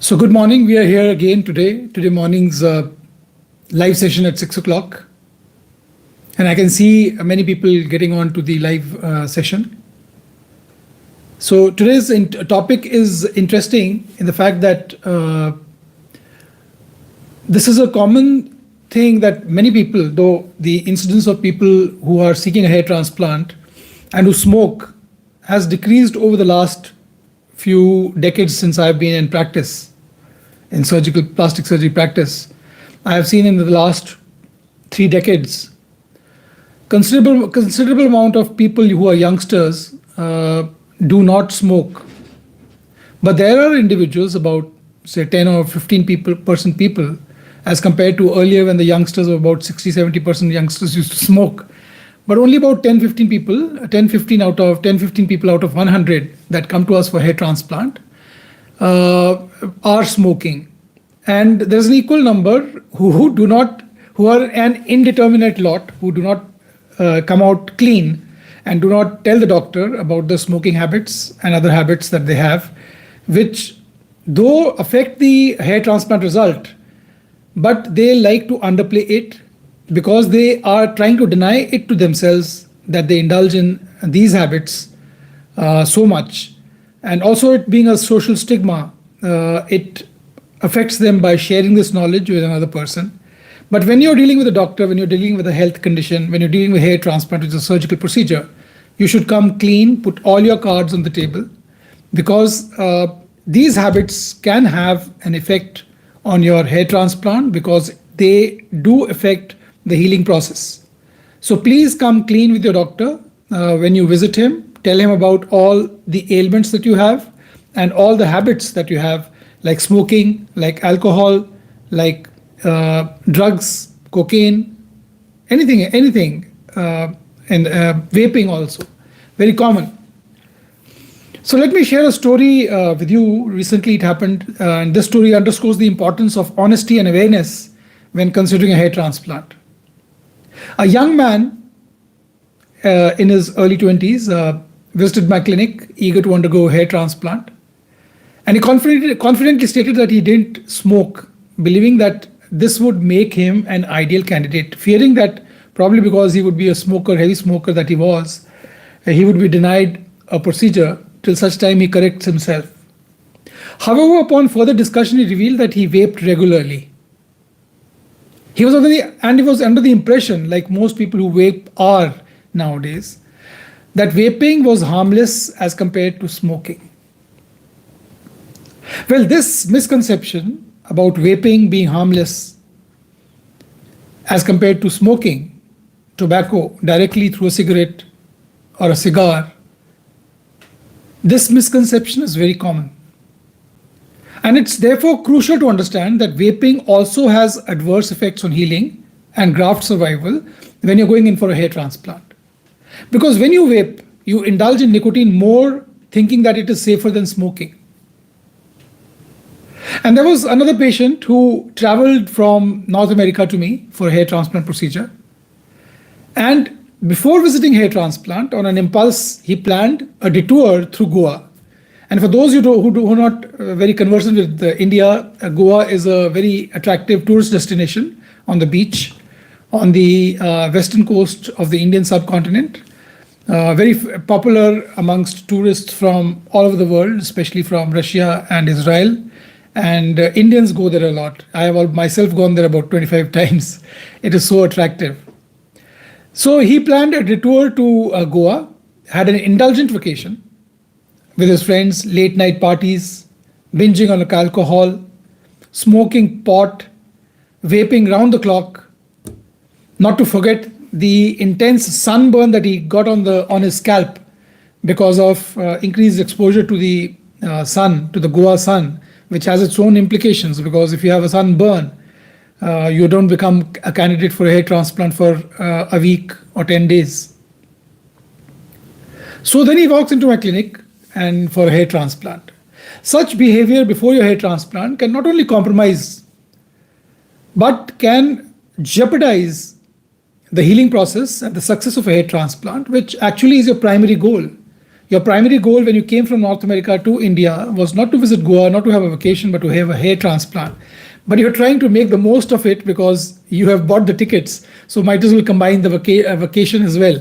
So good morning. We are here again today. Today morning's live session at 6 o'clock. And I can see many people getting on to the live session. So today's topic is interesting in the fact that this is a common thing that many people, though the incidence of people who are seeking a hair transplant and who smoke has decreased over the last few decades since I've been in practice, in plastic surgery practice. I have seen in the last 3 decades, considerable amount of people who are youngsters do not smoke. But there are individuals, about say 10 or 15% people, as compared to earlier when the youngsters were about 60-70% youngsters used to smoke. But only about 10-15 people, 10-15 people out of 100 that come to us for hair transplant are smoking. And there's an equal number who are an indeterminate lot, who do not come out clean and do not tell the doctor about the smoking habits and other habits that they have, which though affect the hair transplant result, but they like to underplay it because they are trying to deny it to themselves that they indulge in these habits so much. And also it being a social stigma, it affects them by sharing this knowledge with another person. But when you're dealing with a doctor, when you're dealing with a health condition, when you're dealing with hair transplant, which is a surgical procedure, you should come clean, put all your cards on the table, because these habits can have an effect on your hair transplant because they do affect the healing process. So please come clean with your doctor when you visit him. Tell him about all the ailments that you have and all the habits that you have, like smoking, like alcohol, like drugs, cocaine, anything, and vaping also, very common. So let me share a story with you. Recently it happened, and this story underscores the importance of honesty and awareness when considering a hair transplant. A young man in his early 20s visited my clinic, eager to undergo a hair transplant. And he confidently stated that he didn't smoke, believing that this would make him an ideal candidate, fearing that probably because he would be a smoker, heavy smoker that he was, he would be denied a procedure till such time he corrects himself. However, upon further discussion, he revealed that he vaped regularly. He was under the impression, like most people who vape are nowadays, that vaping was harmless as compared to smoking. Well, this misconception about vaping being harmless as compared to smoking tobacco directly through a cigarette or a cigar, this misconception is very common. And it's therefore crucial to understand that vaping also has adverse effects on healing and graft survival when you're going in for a hair transplant. Because when you vape, you indulge in nicotine more, thinking that it is safer than smoking. And there was another patient who traveled from North America to me for a hair transplant procedure. And before visiting hair transplant, on an impulse, he planned a detour through Goa. And for those who are not very conversant with India, Goa is a very attractive tourist destination on the beach, on the western coast of the Indian subcontinent. Very popular amongst tourists from all over the world, especially from Russia and Israel. And Indians go there a lot. I have myself gone there about 25 times. It is so attractive. So he planned a detour to Goa, had an indulgent vacation with his friends, late night parties, binging on alcohol, smoking pot, vaping round the clock, not to forget the intense sunburn that he got on his scalp because of increased exposure to the sun, to the Goa sun, which has its own implications, because if you have a sunburn, you don't become a candidate for a hair transplant for a week or 10 days. So then he walks into my clinic and for a hair transplant. Such behavior before your hair transplant can not only compromise, but can jeopardize the healing process and the success of a hair transplant, which actually is your primary goal. Your primary goal when you came from North America to India was not to visit Goa, not to have a vacation, but to have a hair transplant. But you're trying to make the most of it because you have bought the tickets. So might as well combine the vacation as well.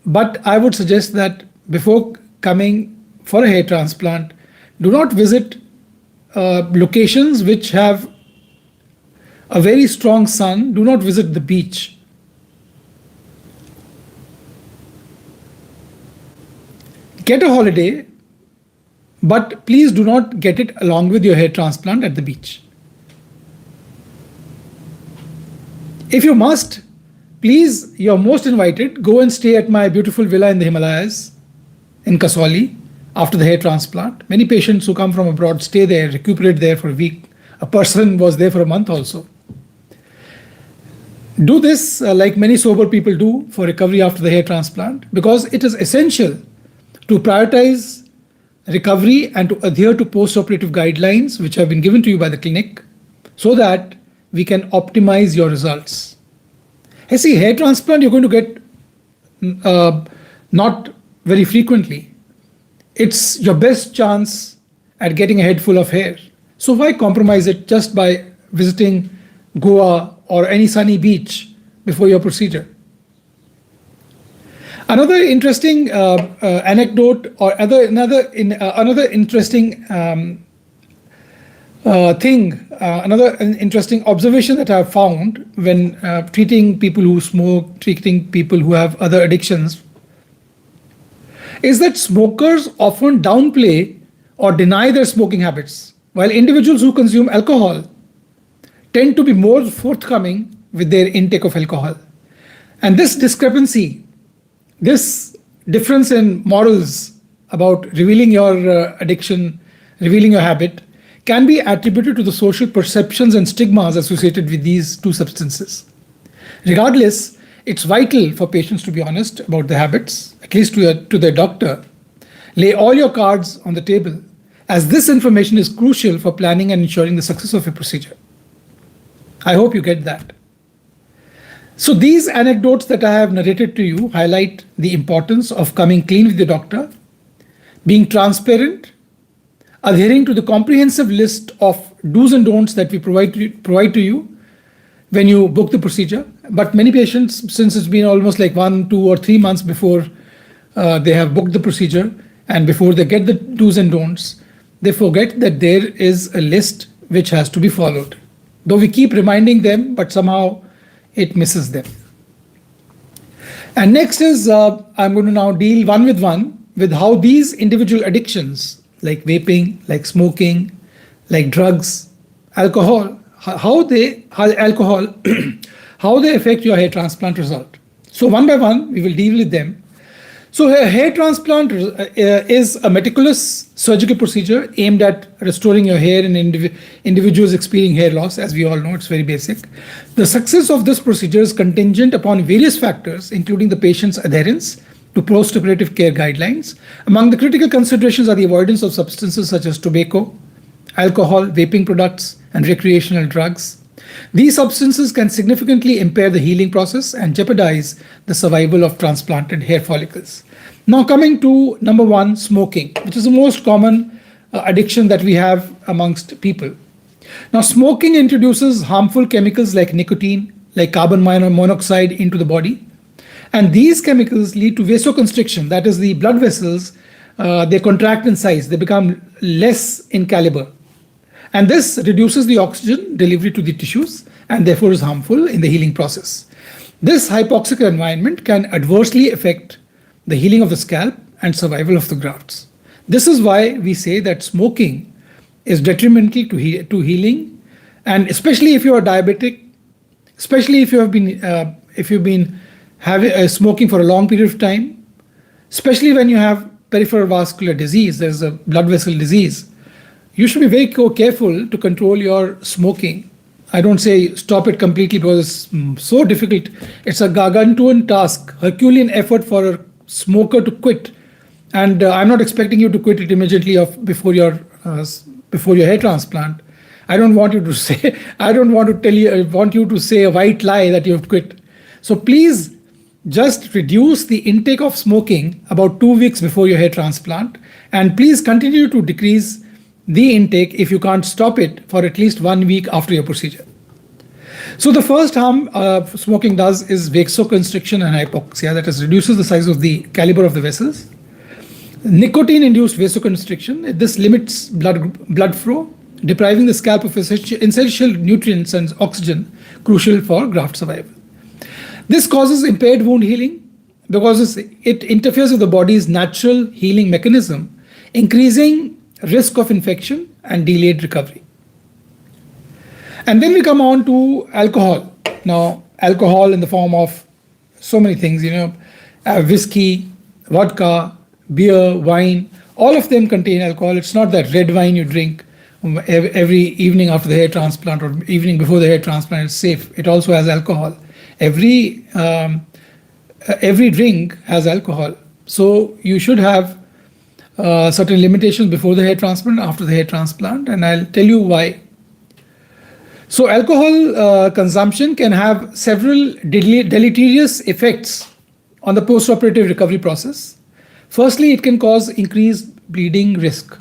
But I would suggest that before coming for a hair transplant, do not visit locations which have a very strong sun. Do not visit the beach. Get a holiday, but please do not get it along with your hair transplant at the beach. If you must, please, you're most invited. Go and stay at my beautiful villa in the Himalayas in Kasauli after the hair transplant. Many patients who come from abroad stay there, recuperate there for a week. A person was there for a month also. Do this like many sober people do for recovery after the hair transplant, because it is essential to prioritize recovery and to adhere to post-operative guidelines which have been given to you by the clinic so that we can optimize your results. Hey, see, hair transplant you're going to get not very frequently. It's your best chance at getting a head full of hair. So why compromise it just by visiting Goa or any sunny beach before your procedure? Another interesting anecdote or another interesting another interesting observation that I've found when treating people who smoke, treating people who have other addictions, is that smokers often downplay or deny their smoking habits, while individuals who consume alcohol tend to be more forthcoming with their intake of alcohol. And this discrepancy, this difference in morals about revealing your addiction, revealing your habit, can be attributed to the social perceptions and stigmas associated with these two substances. Regardless, it's vital for patients to be honest about their habits, at least to their doctor. Lay all your cards on the table, as this information is crucial for planning and ensuring the success of a procedure. I hope you get that. So these anecdotes that I have narrated to you highlight the importance of coming clean with the doctor, being transparent, adhering to the comprehensive list of do's and don'ts that we provide to you when you book the procedure. But many patients, since it's been almost like 1, 2, or 3 months before they have booked the procedure and before they get the do's and don'ts, they forget that there is a list which has to be followed. Though we keep reminding them, but somehow it misses them. And next is, I'm going to now deal one with how these individual addictions, like vaping, like smoking, like drugs, alcohol, how they affect your hair transplant result. So one by one, we will deal with them. So a hair transplant is a meticulous surgical procedure aimed at restoring your hair in individuals experiencing hair loss. As we all know, it's very basic. The success of this procedure is contingent upon various factors, including the patient's adherence to post-operative care guidelines. Among the critical considerations are the avoidance of substances such as tobacco, alcohol, vaping products, and recreational drugs. These substances can significantly impair the healing process and jeopardize the survival of transplanted hair follicles. Now coming to number 1, smoking, which is the most common addiction that we have amongst people. Now smoking introduces harmful chemicals like nicotine, like carbon monoxide into the body. And these chemicals lead to vasoconstriction, that is the blood vessels, they contract in size, they become less in caliber. And this reduces the oxygen delivery to the tissues and therefore is harmful in the healing process. This hypoxic environment can adversely affect the healing of the scalp and survival of the grafts. This is why we say that smoking is detrimental to healing, and especially if you are diabetic, especially if you have been having smoking for a long period of time, especially when you have peripheral vascular disease, there's a blood vessel disease. You should be very careful to control your smoking. I don't say stop it completely because it's so difficult. It's a gargantuan task, Herculean effort for a smoker to quit. And I'm not expecting you to quit it immediately before your hair transplant. I don't want you to say, I don't want to tell you, I want you to say a white lie that you have quit. So please just reduce the intake of smoking about 2 weeks before your hair transplant, and please continue to decrease the intake if you can't stop it for at least 1 week after your procedure. So the first harm smoking does is vasoconstriction and hypoxia, that is, reduces the size of the caliber of the vessels. Nicotine-induced vasoconstriction, this limits blood flow, depriving the scalp of essential nutrients and oxygen crucial for graft survival. This causes impaired wound healing because it interferes with the body's natural healing mechanism, increasing risk of infection and delayed recovery. And then we come on to alcohol. Now, alcohol in the form of so many things, whiskey, vodka, beer, wine, all of them contain alcohol. It's not that red wine you drink every evening after the hair transplant or evening before the hair transplant is safe. It also has alcohol. Every drink has alcohol. So you should have certain limitations before the hair transplant, after the hair transplant, and I'll tell you why. So alcohol consumption can have several deleterious effects on the post-operative recovery process. Firstly, it can cause increased bleeding risk.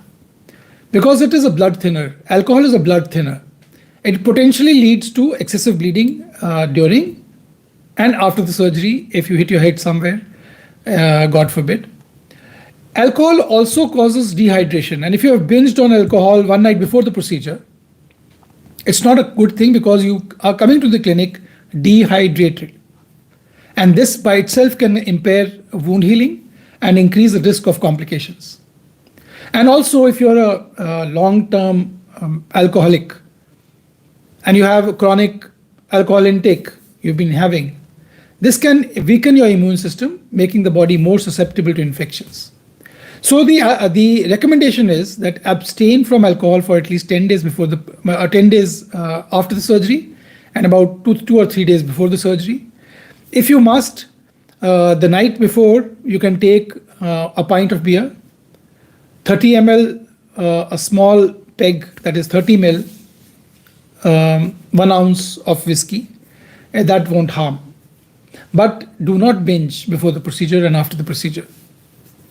Because it is a blood thinner, alcohol is a blood thinner. It potentially leads to excessive bleeding during and after the surgery if you hit your head somewhere, God forbid. Alcohol also causes dehydration, and if you have binged on alcohol one night before the procedure, it's not a good thing because you are coming to the clinic dehydrated. And this by itself can impair wound healing and increase the risk of complications. And also, if you're a long-term alcoholic and you have chronic alcohol intake you've been having, this can weaken your immune system, making the body more susceptible to infections. So the recommendation is that abstain from alcohol for at least 10 days before 10 days after the surgery, and about 2 or 3 days before the surgery. If you must, the night before, you can take a pint of beer, 30 ml, a small peg that is 30 ml, 1 ounce of whiskey, and that won't harm. But do not binge before the procedure and after the procedure.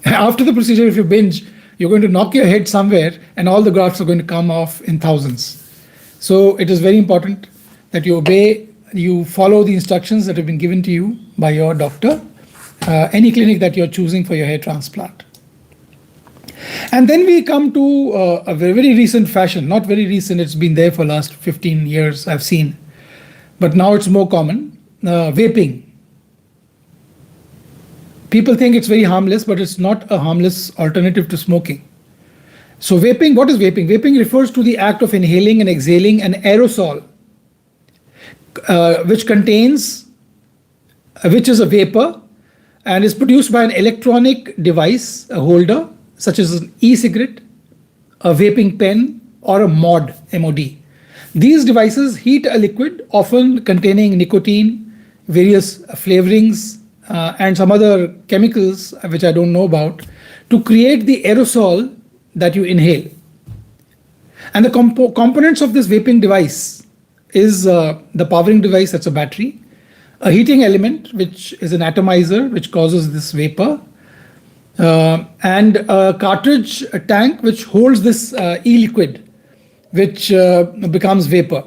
After the procedure, if you binge, you're going to knock your head somewhere and all the grafts are going to come off in thousands. So it is very important that you follow the instructions that have been given to you by your doctor, any clinic that you're choosing for your hair transplant. And then we come to a very recent fashion, not very recent, it's been there for the last 15 years, I've seen, but now it's more common, vaping. People think it's very harmless, but it's not a harmless alternative to smoking. So vaping, what is vaping? Vaping refers to the act of inhaling and exhaling an aerosol, which is a vapor and is produced by an electronic device, a holder, such as an e-cigarette, a vaping pen, or a mod, MOD. These devices heat a liquid, often containing nicotine, various flavorings, and some other chemicals which I don't know about, to create the aerosol that you inhale. And the components of this vaping device is the powering device, that's a battery, a heating element, which is an atomizer, which causes this vapor, and a cartridge tank, which holds this e-liquid, which becomes vapor.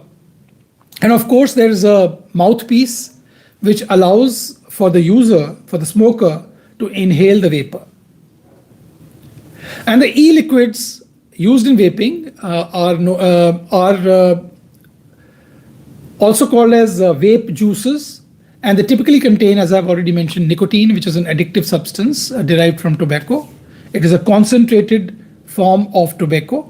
And of course, there is a mouthpiece, which allows for the user, for the smoker, to inhale the vapor. And the e-liquids used in vaping are also called as vape juices, and they typically contain, as I've already mentioned, nicotine, which is an addictive substance derived from tobacco. It is a concentrated form of tobacco.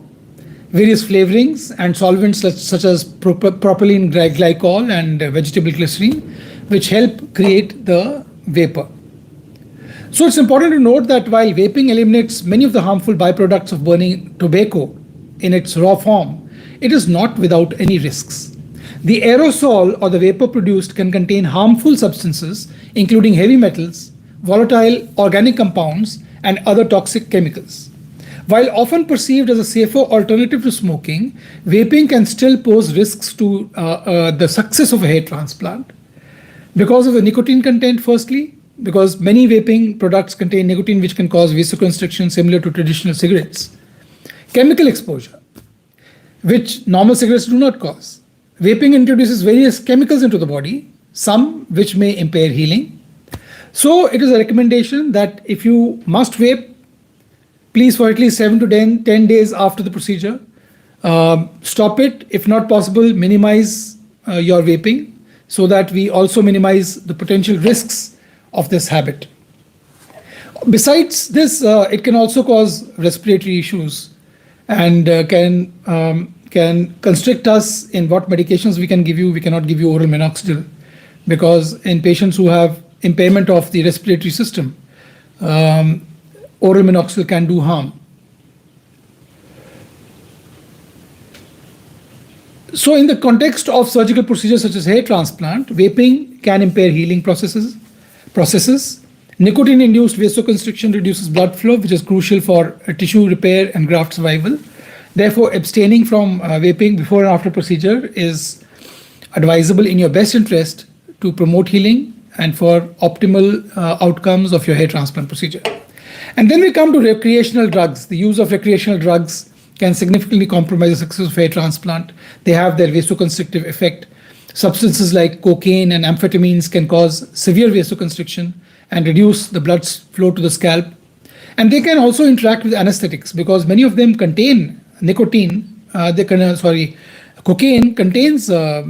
Various flavorings and solvents such as propylene glycol and vegetable glycerine, which help create the vapor. So it's important to note that while vaping eliminates many of the harmful byproducts of burning tobacco in its raw form, it is not without any risks. The aerosol or the vapor produced can contain harmful substances, including heavy metals, volatile organic compounds, and other toxic chemicals. While often perceived as a safer alternative to smoking, vaping can still pose risks to the success of a hair transplant. Because of the nicotine content, firstly, because many vaping products contain nicotine, which can cause vasoconstriction similar to traditional cigarettes. Chemical exposure, which normal cigarettes do not cause. Vaping introduces various chemicals into the body, some which may impair healing. So it is a recommendation that if you must vape, please for at least 7 to 10 days after the procedure, stop it. If not possible, minimize your vaping so that we also minimize the potential risks of this habit. Besides this, it can also cause respiratory issues and can constrict us in what medications we can give you. We cannot give you oral minoxidil because in patients who have impairment of the respiratory system, oral minoxidil can do harm. So in the context of surgical procedures such as hair transplant, vaping can impair healing processes. Nicotine-induced vasoconstriction reduces blood flow, which is crucial for tissue repair and graft survival. Therefore, abstaining from vaping before and after procedure is advisable in your best interest to promote healing and for optimal outcomes of your hair transplant procedure. And then we come to recreational drugs. The use of recreational drugs can significantly compromise the success of hair transplant. They have their vasoconstrictive effect. Substances like cocaine and amphetamines can cause severe vasoconstriction and reduce the blood flow to the scalp. And they can also interact with anesthetics because many of them contain nicotine. Cocaine contains a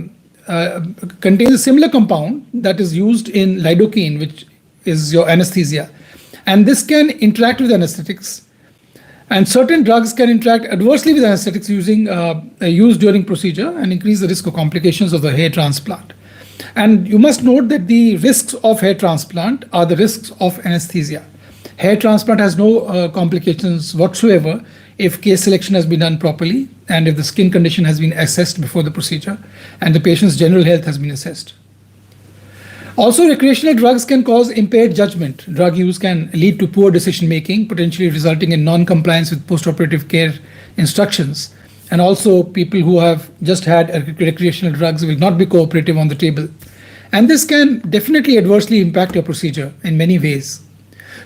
similar compound that is used in lidocaine, which is your anesthesia. And this can interact with anesthetics. And certain drugs can interact adversely with anesthetics used during procedure and increase the risk of complications of the hair transplant. And you must note that the risks of hair transplant are the risks of anesthesia. Hair transplant has no complications whatsoever if case selection has been done properly and if the skin condition has been assessed before the procedure and the patient's general health has been assessed. Also, recreational drugs can cause impaired judgment. Drug use can lead to poor decision making, potentially resulting in non-compliance with post-operative care instructions. And also, people who have just had recreational drugs will not be cooperative on the table. And this can definitely adversely impact your procedure in many ways.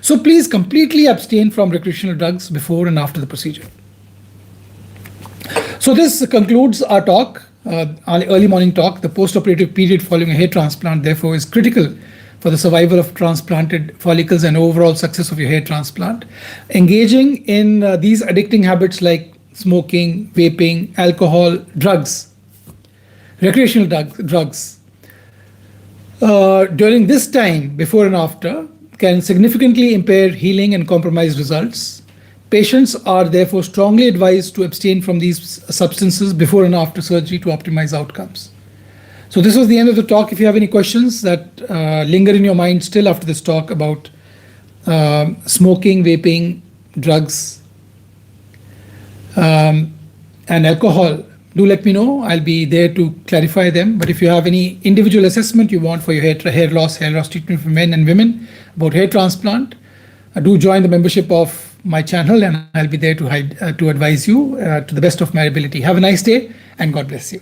So please completely abstain from recreational drugs before and after the procedure. So this concludes our talk. Our early morning talk. The post-operative period following a hair transplant, therefore, is critical for the survival of transplanted follicles and overall success of your hair transplant. Engaging in these addicting habits like smoking, vaping, alcohol, drugs, recreational drugs, during this time, before and after, can significantly impair healing and compromise results. Patients are therefore strongly advised to abstain from these substances before and after surgery to optimize outcomes. So this was the end of the talk. If you have any questions that linger in your mind still after this talk about smoking, vaping, drugs, and alcohol, do let me know. I'll be there to clarify them. But if you have any individual assessment you want for your hair loss treatment for men and women about hair transplant, do join the membership of my channel and I'll be there to advise you to the best of my ability. Have a nice day and God bless you.